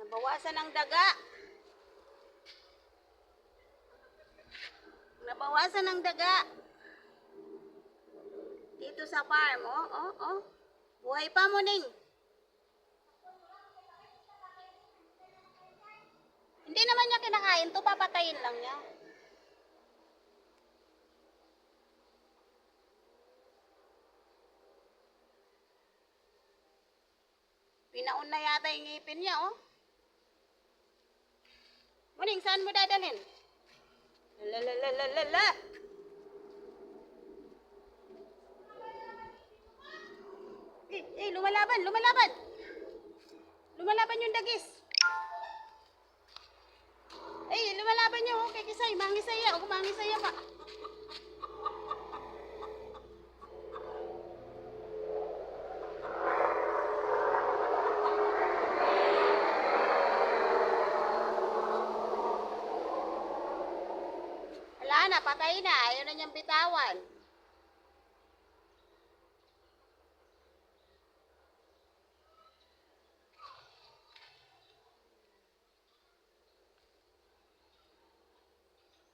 Nabawasan ang daga. Nabawasan ang daga. Dito sa farm, oh. Buhay pa mo, Ning. Hindi naman niya kinakain to, papatayin lang niya. Pinaon na yata yung ngipin niya, oh. Muning, saan mo dadalhin? Lalalala. Lumalaban. Lumalaban yung dagis. Lumalaban niya, oh, kay Kisay. Mangisaya, oh, mangisaya pa. Wala na, patay na. Ayaw na niyang bitawan.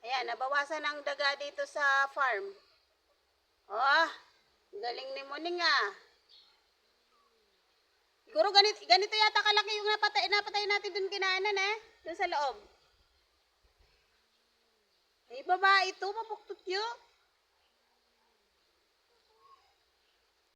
Ayan, nabawasan ang daga dito sa farm. Oh, galing ni Muning ah. Siguro ganito yata kalaki yung napatay natin dun kinaanan dun sa loob. Ay, babae ito, mapuktot yun.